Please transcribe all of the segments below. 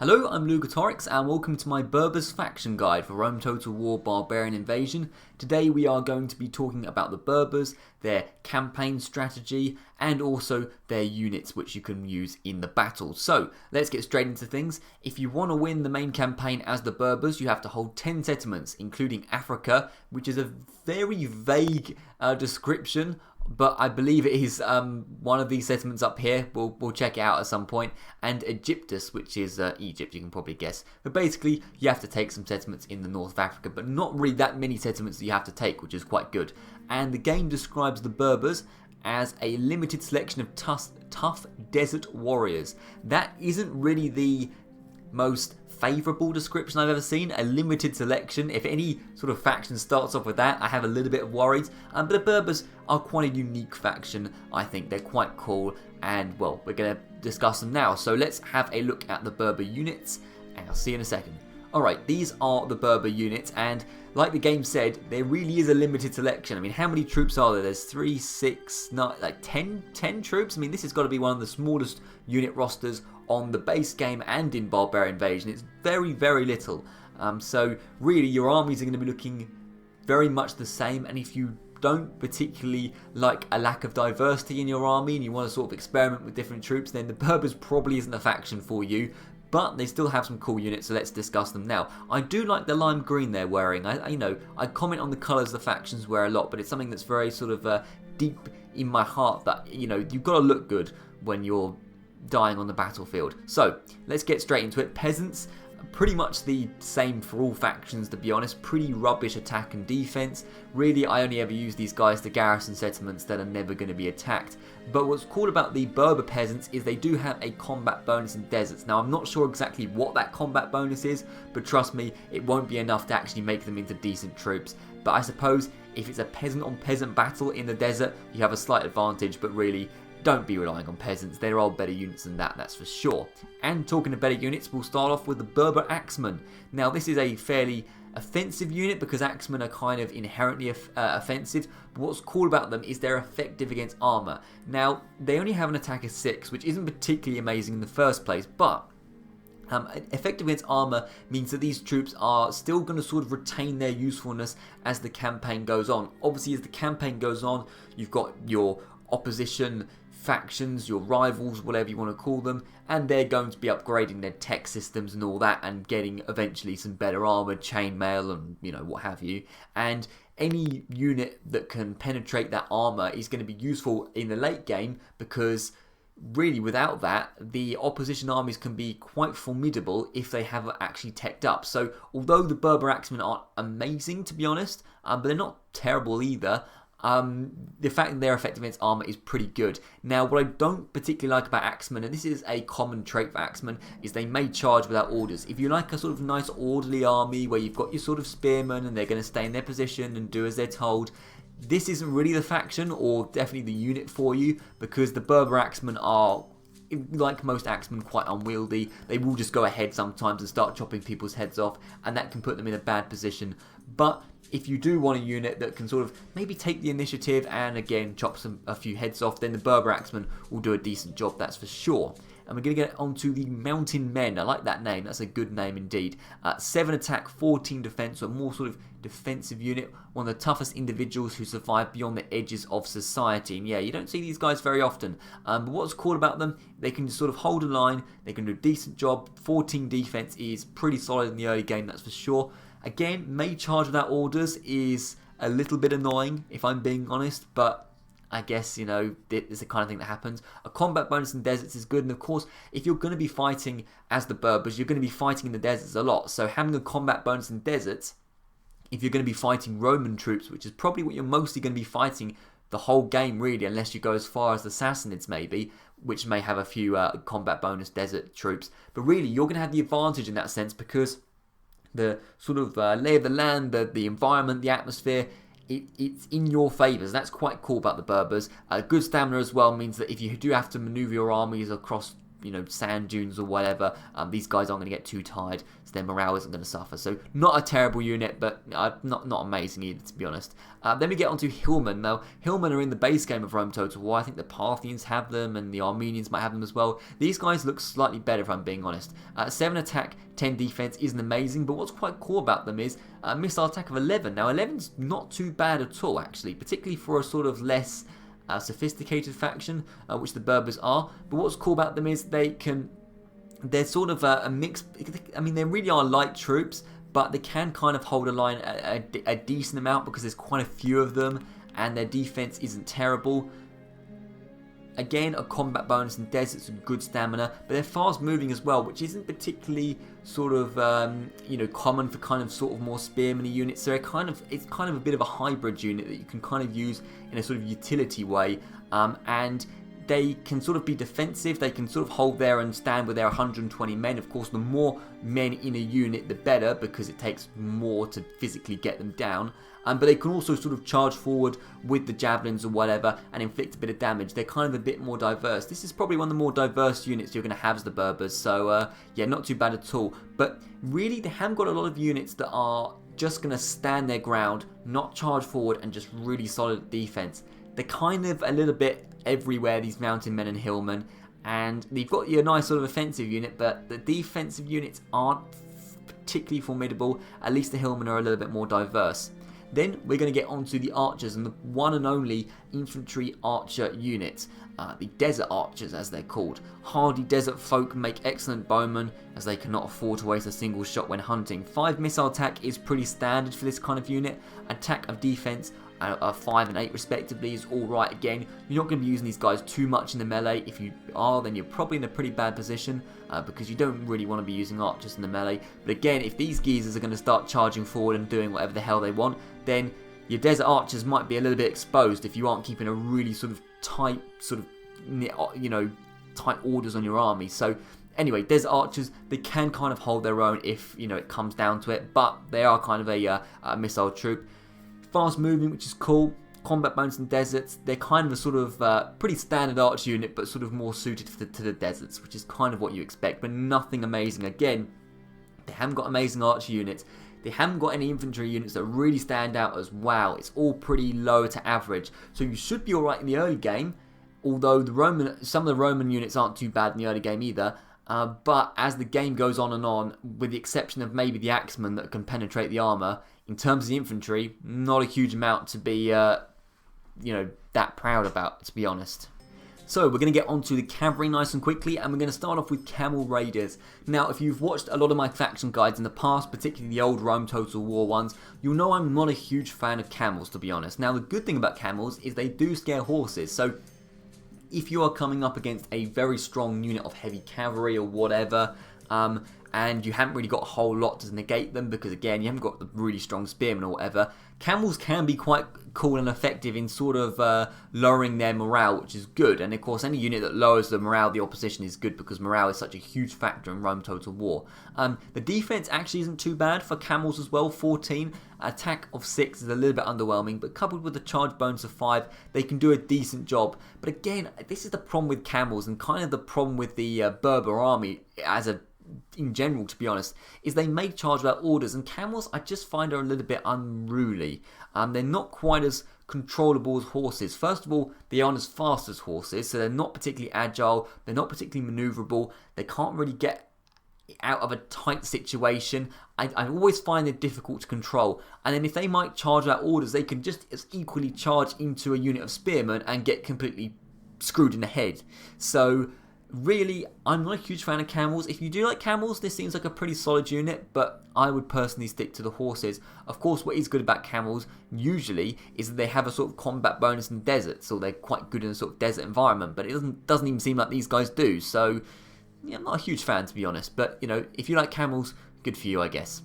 Hello, I'm Lugatorix and welcome to my Berbers faction guide for Rome Total War Barbarian Invasion. Today we are going to be talking about the Berbers, their campaign strategy and also their units which you can use in the battle. So let's get straight into things. If you want to win the main campaign as the Berbers, you have to hold 10 settlements including Africa, which is a very vague description. But I believe it is one of these settlements up here. We'll check it out at some point. And Egyptus, which is Egypt, you can probably guess. But basically, you have to take some settlements in the north of Africa, but not really that many settlements that you have to take, which is quite good. And the game describes the Berbers as a limited selection of tough desert warriors. That isn't really the most favourable description I've ever seen. A limited selection. If any sort of faction starts off with that, I have a little bit of worries. But the Berbers are quite a unique faction. I think they're quite cool, and well, we're going to discuss them now. So let's have a look at the Berber units, and I'll see you in a second. Alright, these are the Berber units, and like the game said, there really is a limited selection. I mean, how many troops are there? There's 3, 6, 9, like 10 troops? I mean, this has got to be one of the smallest unit rosters on the base game and in Barbarian Invasion. It's very, very little. So really, your armies are going to be looking very much the same, and if you don't particularly like a lack of diversity in your army and you want to sort of experiment with different troops, then the Berbers probably isn't a faction for you. But they still have some cool units, so let's discuss them now. I do like the lime green they're wearing. I comment on the colours the factions wear a lot, but it's something that's very sort of deep in my heart that, you've got to look good when you're dying on the battlefield. So, let's get straight into it. Peasants, pretty much the same for all factions, to be honest. Pretty rubbish attack and defense. Really, I only ever use these guys to garrison settlements that are never going to be attacked. But what's cool about the Berber peasants is they do have a combat bonus in deserts. Now, I'm not sure exactly what that combat bonus is, but trust me, it won't be enough to actually make them into decent troops. But I suppose if it's a peasant on peasant battle in the desert, you have a slight advantage, but really, don't be relying on peasants. There are better units than that, that's for sure. And talking of better units, we'll start off with the Berber Axemen. Now, this is a fairly offensive unit because Axemen are kind of inherently offensive. But what's cool about them is they're effective against armour. Now, they only have an attack of 6, which isn't particularly amazing in the first place, but effective against armour means that these troops are still going to sort of retain their usefulness as the campaign goes on. Obviously, as the campaign goes on, you've got your opposition factions, your rivals, whatever you want to call them, and they're going to be upgrading their tech systems and all that and getting eventually some better armour, chainmail and what have you. And any unit that can penetrate that armour is going to be useful in the late game because really without that the opposition armies can be quite formidable if they have actually teched up. So although the Berber Axemen aren't amazing, to be honest, but they're not terrible either. The fact that they're effective against armour is pretty good. Now, what I don't particularly like about Axemen, and this is a common trait for Axemen, is they may charge without orders. If you like a sort of nice orderly army where you've got your sort of spearmen and they're going to stay in their position and do as they're told, this isn't really the faction or definitely the unit for you, because the Berber Axemen are, like most Axemen, quite unwieldy. They will just go ahead sometimes and start chopping people's heads off, and that can put them in a bad position. But if you do want a unit that can sort of maybe take the initiative and again chop a few heads off, then the Berber Axemen will do a decent job, that's for sure. And we're going to get on to the Mountain Men. I like that name, that's a good name indeed. 7 attack, 14 defense, so a more sort of defensive unit. One of the toughest individuals who survive beyond the edges of society. And yeah, you don't see these guys very often. But what's cool about them, they can just sort of hold a line, they can do a decent job. 14 defense is pretty solid in the early game, that's for sure. Again, may charge without orders is a little bit annoying, if I'm being honest, but I guess, it's the kind of thing that happens. A combat bonus in deserts is good, and of course, if you're going to be fighting as the Berbers, you're going to be fighting in the deserts a lot, so having a combat bonus in deserts, if you're going to be fighting Roman troops, which is probably what you're mostly going to be fighting the whole game really, unless you go as far as the Sassanids maybe, which may have a few combat bonus desert troops, but really, you're going to have the advantage in that sense, because the sort of lay of the land, the environment, the atmosphere, it's in your favours. That's quite cool about the Berbers. Good stamina as well means that if you do have to manoeuvre your armies across sand dunes or whatever, these guys aren't going to get too tired, so their morale isn't going to suffer. So not a terrible unit, but not amazing either, to be honest. Then we get onto Hillmen. Now, Hillmen are in the base game of Rome Total War. I think the Parthians have them, and the Armenians might have them as well. These guys look slightly better, if I'm being honest. 7 attack, 10 defense isn't amazing, but what's quite cool about them is a missile attack of 11. Now, 11's not too bad at all, actually, particularly for a sort of less sophisticated faction, which the Berbers are. But what's cool about them is they're sort of a mix. I mean, they really are light troops, but they can kind of hold a line a decent amount because there's quite a few of them, and their defense isn't terrible. Again, a combat bonus in deserts and good stamina, but they're fast moving as well, which isn't particularly sort of common for kind of sort of more spearman units. So it's kind of a bit of a hybrid unit that you can kind of use in a sort of utility way, and they can sort of be defensive. They can sort of hold there and stand with their 120 men. Of course, the more men in a unit, the better, because it takes more to physically get them down. But they can also sort of charge forward with the javelins or whatever and inflict a bit of damage. They're kind of a bit more diverse. This is probably one of the more diverse units you're going to have as the Berbers. So, yeah, not too bad at all. But really, they haven't got a lot of units that are just going to stand their ground, not charge forward, and just really solid defense. They're kind of a little bit everywhere, these mountain men and hillmen. And you've got your nice sort of offensive unit, but the defensive units aren't particularly formidable. At least the hillmen are a little bit more diverse. Then we're going to get onto the archers and the one and only infantry archer units, the desert archers as they're called. Hardy desert folk make excellent bowmen as they cannot afford to waste a single shot when hunting. 5 missile attack is pretty standard for this kind of unit. Attack of defense 5 and 8 respectively is alright. Again, you're not going to be using these guys too much in the melee. If you are, then you're probably in a pretty bad position because you don't really want to be using archers in the melee. But again, if these geezers are going to start charging forward and doing whatever the hell they want, then your desert archers might be a little bit exposed if you aren't keeping a really sort of tight tight orders on your army. So anyway, desert archers, they can kind of hold their own if it comes down to it, but they are kind of a missile troop. Fast moving, which is cool. Combat bonus in deserts. They're kind of a sort of pretty standard arch unit, but sort of more suited to the deserts, which is kind of what you expect, but nothing amazing. Again, they haven't got amazing archer units. They haven't got any infantry units that really stand out as wow. It's all pretty low to average. So you should be alright in the early game, although some of the Roman units aren't too bad in the early game either. But as the game goes on and on, with the exception of maybe the axemen that can penetrate the armour, in terms of the infantry, not a huge amount to be, that proud about, to be honest. So we're going to get onto the cavalry nice and quickly, and we're going to start off with Camel Raiders. Now, if you've watched a lot of my faction guides in the past, particularly the old Rome Total War ones, you'll know I'm not a huge fan of camels, to be honest. Now, the good thing about camels is they do scare horses, so if you are coming up against a very strong unit of heavy cavalry or whatever, and you haven't really got a whole lot to negate them because, again, you haven't got the really strong spearmen or whatever, camels can be quite cool and effective in sort of lowering their morale, which is good. And, of course, any unit that lowers the morale of the opposition is good because morale is such a huge factor in Rome Total War. The defense actually isn't too bad for camels as well, 14. Attack of 6 is a little bit underwhelming, but coupled with the charge bonus of 5, they can do a decent job. But, again, this is the problem with camels and kind of the problem with the Berber army in general, to be honest, is they make charge without orders, and camels I just find are a little bit unruly. They're not quite as controllable as horses. First of all, they aren't as fast as horses, so they're not particularly agile, they're not particularly manoeuvrable, they can't really get out of a tight situation. I always find it difficult to control, and then if they might charge without orders, they can just as equally charge into a unit of spearmen and get completely screwed in the head. So really, I'm not a huge fan of camels. If you do like camels, this seems like a pretty solid unit, but I would personally stick to the horses. Of course, what is good about camels, usually, is that they have a sort of combat bonus in deserts, so they're quite good in a sort of desert environment, but it doesn't even seem like these guys do, so yeah, I'm not a huge fan, to be honest, but, if you like camels, good for you, I guess.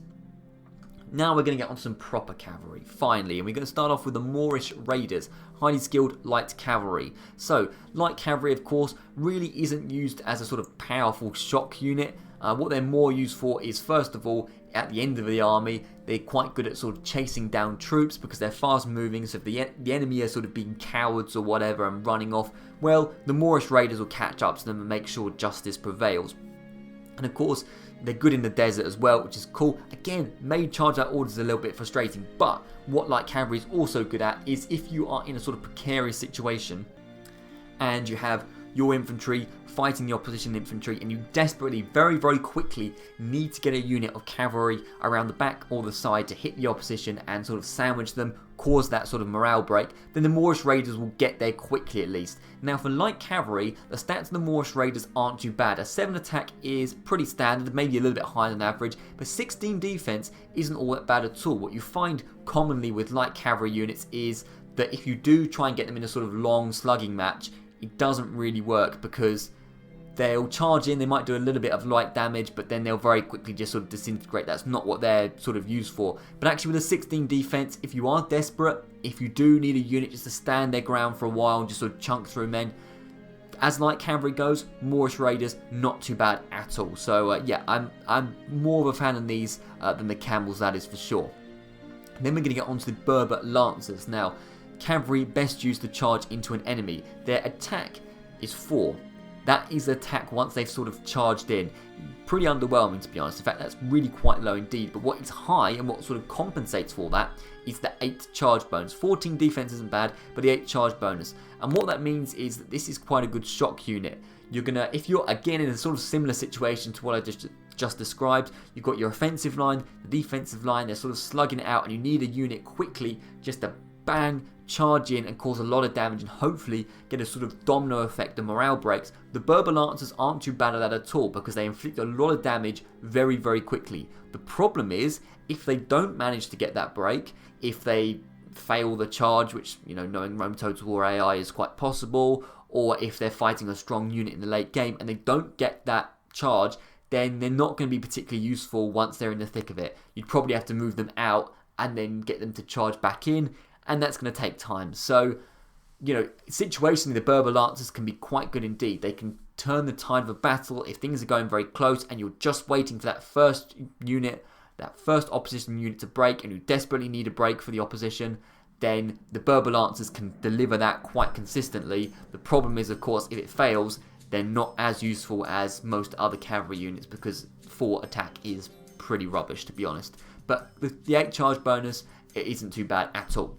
Now we're going to get on some proper cavalry, finally, and we're going to start off with the Moorish Raiders, highly skilled light cavalry. So, light cavalry, of course, really isn't used as a sort of powerful shock unit. What they're more used for is, first of all, at the end of the army, they're quite good at sort of chasing down troops because they're fast moving. So if the enemy are sort of being cowards or whatever and running off, well, the Moorish raiders will catch up to them and make sure justice prevails. And of course, they're good in the desert as well, which is cool. Again, made charge out orders a little bit frustrating, but what light cavalry is also good at is if you are in a sort of precarious situation and you have your infantry fighting the opposition infantry and you desperately, very, very quickly need to get a unit of cavalry around the back or the side to hit the opposition and sort of sandwich them, cause that sort of morale break, then the Moorish raiders will get there quickly at least. Now for light cavalry, the stats of the Moorish raiders aren't too bad. A 7 attack is pretty standard, maybe a little bit higher than average, but 16 defense isn't all that bad at all. What you find commonly with light cavalry units is that if you do try and get them in a sort of long slugging match, it doesn't really work because they'll charge in, they might do a little bit of light damage, but then they'll very quickly just sort of disintegrate. That's not what they're sort of used for. But actually with a 16 defense, if you are desperate, if you do need a unit just to stand their ground for a while and just sort of chunk through men, as light cavalry goes, Moorish raiders, not too bad at all. So yeah, I'm more of a fan of these than the Camels, that is for sure. And then we're going to get onto the Berber Lancers. Now, cavalry best used to charge into an enemy. Their attack is 4. That is attack once they've sort of charged in. Pretty underwhelming, to be honest. In fact, that's really quite low indeed. But what is high and what sort of compensates for that is the 8 charge bonus. 14 defense isn't bad, but the 8 charge bonus. And what that means is that this is quite a good shock unit. You're gonna, if you're again in a sort of similar situation to what I just described, you've got your offensive line, the defensive line, they're sort of slugging it out, and you need a unit quickly just to bang, charge in and cause a lot of damage and hopefully get a sort of domino effect of morale breaks. The Berber Lancers aren't too bad at that at all because they inflict a lot of damage very, very quickly. The problem is, if they don't manage to get that break, if they fail the charge, which, you know, knowing Rome Total War AI is quite possible, or if they're fighting a strong unit in the late game and they don't get that charge, then they're not going to be particularly useful once they're in the thick of it. You'd probably have to move them out and then get them to charge back in, and that's going to take time. So, you know, situationally, the Berber Lancers can be quite good indeed. They can turn the tide of a battle if things are going very close and you're just waiting for that first unit, that first opposition unit to break, and you desperately need a break for the opposition. Then the Berber Lancers can deliver that quite consistently. The problem is, of course, if it fails, they're not as useful as most other cavalry units because 4 attack is pretty rubbish, to be honest. But the 8 charge bonus, it isn't too bad at all.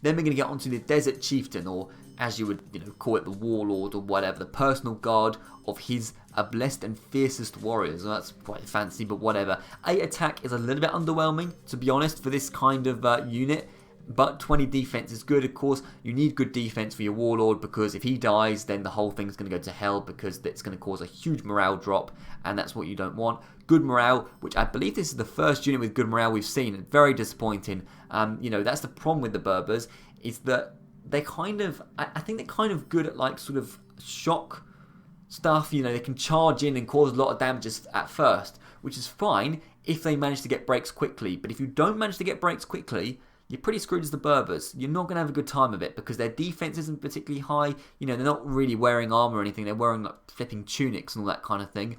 Then we're going to get onto the Desert Chieftain, or as you would, you know, call it, the Warlord or whatever, the personal guard of his blessed and fiercest warriors. Well, that's quite fancy, but whatever. 8 attack is a little bit underwhelming, to be honest, for this kind of unit. But 20 defense is good, of course. You need good defense for your Warlord because if he dies, then the whole thing's going to go to hell because it's going to cause a huge morale drop, and that's what you don't want. Good morale, which I believe this is the first unit with good morale we've seen. Very disappointing. You know, that's the problem with the Berbers, is that they kind of, I think they're kind of good at like sort of shock stuff. You know, they can charge in and cause a lot of damage at first, which is fine if they manage to get breaks quickly. But if you don't manage to get breaks quickly, you're pretty screwed as the Berbers. You're not going to have a good time of it because their defense isn't particularly high. You know, they're not really wearing armor or anything. They're wearing like flipping tunics and all that kind of thing.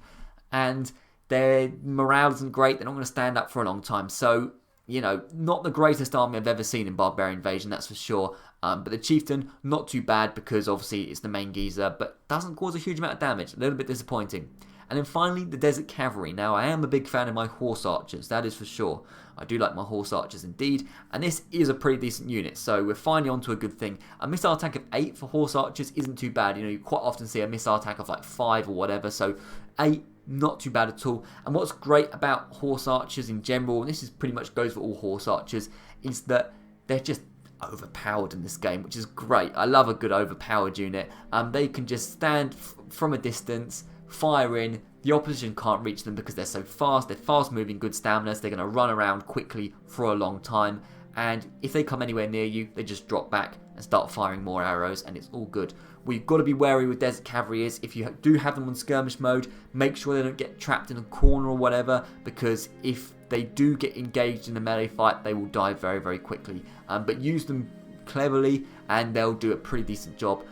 And their morale isn't great. They're not going to stand up for a long time. So, you know, not the greatest army I've ever seen in Barbarian Invasion, that's for sure. But the Chieftain, not too bad because obviously it's the main geezer, but doesn't cause a huge amount of damage. A little bit disappointing. And then finally, the Desert Cavalry. Now, I am a big fan of my Horse Archers, that is for sure. I do like my Horse Archers indeed, and this is a pretty decent unit, so we're finally onto a good thing. A missile attack of 8 for Horse Archers isn't too bad. You know, you quite often see a missile attack of like 5 or whatever, so 8, not too bad at all. And what's great about Horse Archers in general, and this is pretty much goes for all Horse Archers, is that they're just overpowered in this game, which is great. I love a good overpowered unit. They can just stand from a distance, fire in. The opposition can't reach them because they're so fast. They're fast moving, good stamina. So they're going to run around quickly for a long time. And if they come anywhere near you, they just drop back and start firing more arrows, and it's all good. We've got to be wary with Desert Cavalry is if you do have them on skirmish mode, make sure they don't get trapped in a corner or whatever, because if they do get engaged in a melee fight, they will die very, very quickly. But use them cleverly and they'll do a pretty decent job.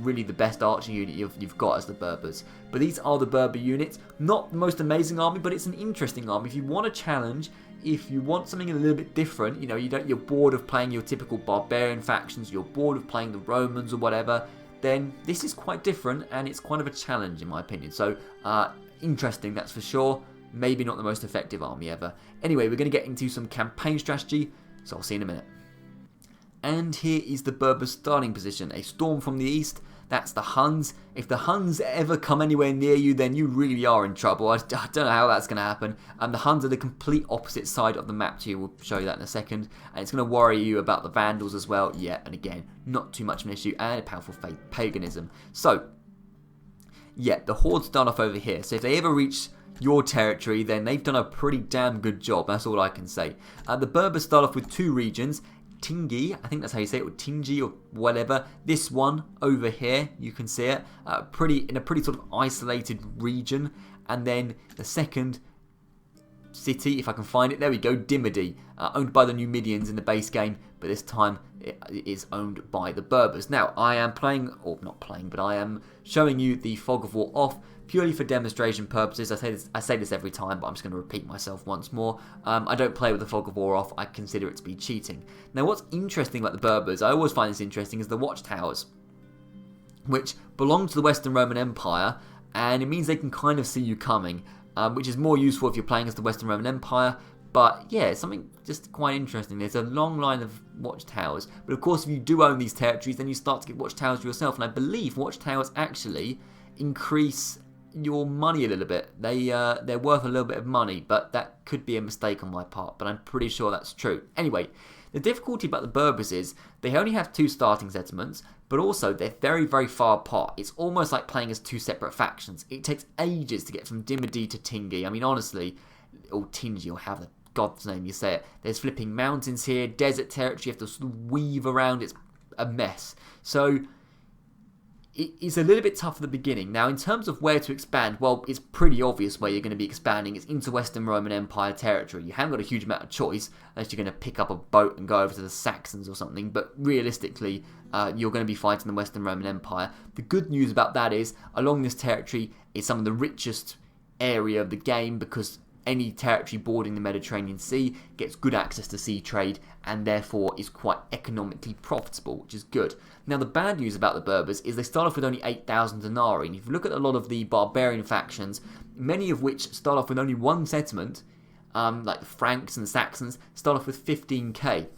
really the best archer unit you've got as the Berbers. But these are the Berber units. Not the most amazing army, but it's an interesting army. If you want a challenge, if you want something a little bit different, you're bored of playing your typical barbarian factions, you're bored of playing the Romans or whatever, then this is quite different and it's kind of a challenge in my opinion. So interesting, that's for sure. Maybe not the most effective army ever. Anyway, we're going to get into some campaign strategy, so I'll see you in a minute. And here is the Berber starting position. A storm from the east, that's the Huns. If the Huns ever come anywhere near you, then you really are in trouble. I don't know how that's going to happen. The Huns are the complete opposite side of the map to you. We'll show you that in a second. And it's going to worry you about the Vandals as well. Yeah, and again, not too much of an issue. And a powerful faith, paganism. So, yeah, the Hordes start off over here. So if they ever reach your territory, then they've done a pretty damn good job. That's all I can say. The Berbers start off with 2 regions. Tingi, I think that's how you say it, or Tingi or whatever. This one over here, you can see it, in a pretty sort of isolated region. And then the second city, if I can find it, there we go, Dimidi, owned by the Numidians in the base game, but this time it is owned by the Berbers. Now, I am playing, or not playing, but I am showing you the Fog of War off, purely for demonstration purposes. I say this every time, but I'm just going to repeat myself once more. I don't play with the Fog of War off. I consider it to be cheating. Now, what's interesting about the Berbers, I always find this interesting, is the watchtowers, which belong to the Western Roman Empire, and it means they can kind of see you coming, which is more useful if you're playing as the Western Roman Empire. But yeah, it's something just quite interesting. There's a long line of watchtowers, but of course, if you do own these territories, then you start to get watchtowers yourself. And I believe watchtowers actually increase your money a little bit. They're worth a little bit of money, but that could be a mistake on my part, but I'm pretty sure that's true. Anyway, the difficulty about the Berbers is they only have 2 starting settlements, but also they're very, very far apart. It's almost like playing as 2 separate factions. It takes ages to get from Dimidi to Tingi. I mean, honestly, or Tingi, or however God's name you say it. There's flipping mountains here, desert territory, you have to sort of weave around. It's a mess. So it's a little bit tough at the beginning. Now, in terms of where to expand, well, it's pretty obvious where you're going to be expanding. It's into Western Roman Empire territory. You haven't got a huge amount of choice, unless you're going to pick up a boat and go over to the Saxons or something. But realistically, you're going to be fighting the Western Roman Empire. The good news about that is, along this territory is some of the richest area of the game, because any territory bordering the Mediterranean Sea gets good access to sea trade and therefore is quite economically profitable, which is good. Now, the bad news about the Berbers is they start off with only 8,000 denarii. And if you look at a lot of the barbarian factions, many of which start off with only 1 settlement, like the Franks and the Saxons, start off with 15k,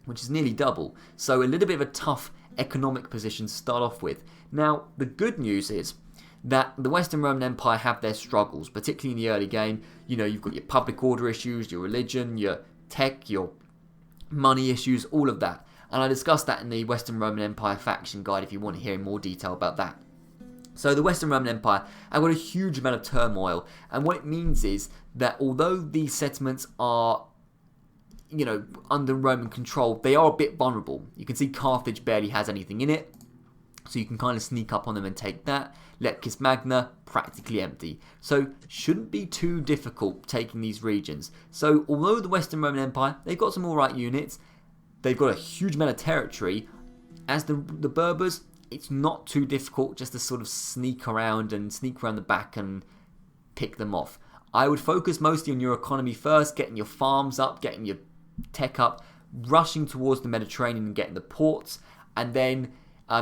which is nearly double. So a little bit of a tough economic position to start off with. Now, the good news is that the Western Roman Empire have their struggles, particularly in the early game. You've got your public order issues, your religion, your tech, your money issues, all of that. And I discussed that in the Western Roman Empire faction guide if you want to hear in more detail about that. So the Western Roman Empire have got a huge amount of turmoil, and what it means is that although these settlements are under Roman control, they are a bit vulnerable. You can see Carthage barely has anything in it, so you can kind of sneak up on them and take that. Leptis Magna, practically empty. So, shouldn't be too difficult taking these regions. So, although the Western Roman Empire, they've got some alright units, they've got a huge amount of territory, as the Berbers, it's not too difficult just to sort of sneak around the back and pick them off. I would focus mostly on your economy first, getting your farms up, getting your tech up, rushing towards the Mediterranean and getting the ports, and then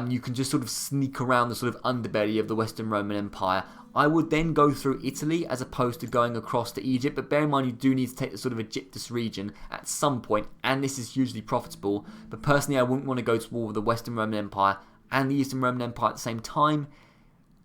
you can just sort of sneak around the sort of underbelly of the Western Roman Empire. I would then go through Italy as opposed to going across to Egypt, but bear in mind you do need to take the sort of Egyptus region at some point, and this is hugely profitable. But personally, I wouldn't want to go to war with the Western Roman Empire and the Eastern Roman Empire at the same time.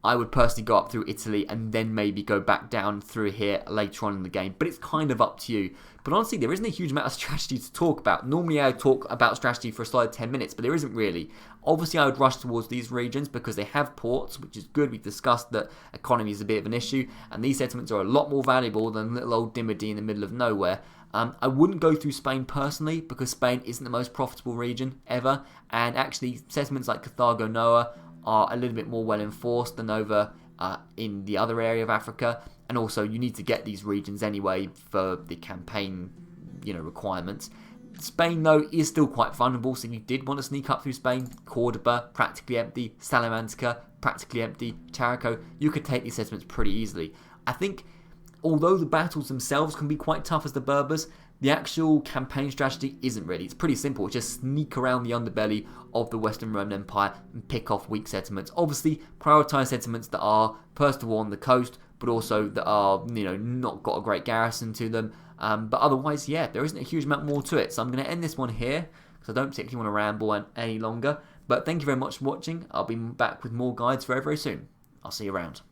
I would personally go up through Italy and then maybe go back down through here later on in the game. But it's kind of up to you. But honestly, there isn't a huge amount of strategy to talk about. Normally I talk about strategy for a solid 10 minutes, but there isn't really. Obviously I would rush towards these regions because they have ports, which is good. We've discussed that economy is a bit of an issue, and these settlements are a lot more valuable than little old Dimidi in the middle of nowhere. I wouldn't go through Spain personally, because Spain isn't the most profitable region ever, and actually settlements like Carthago Noah are a little bit more well enforced than over in the other area of Africa, and also you need to get these regions anyway for the campaign requirements. Spain, though, is still quite vulnerable, so if you did want to sneak up through Spain, Cordoba, practically empty, Salamanca, practically empty, Taraco, you could take these settlements pretty easily. I think, although the battles themselves can be quite tough as the Berbers, the actual campaign strategy isn't really. It's pretty simple. Just sneak around the underbelly of the Western Roman Empire and pick off weak settlements. Obviously, prioritise settlements that are, first of all, on the coast, but also that are, not got a great garrison to them. But otherwise, yeah, there isn't a huge amount more to it. So I'm going to end this one here, because I don't particularly want to ramble any longer. But thank you very much for watching. I'll be back with more guides very, very soon. I'll see you around.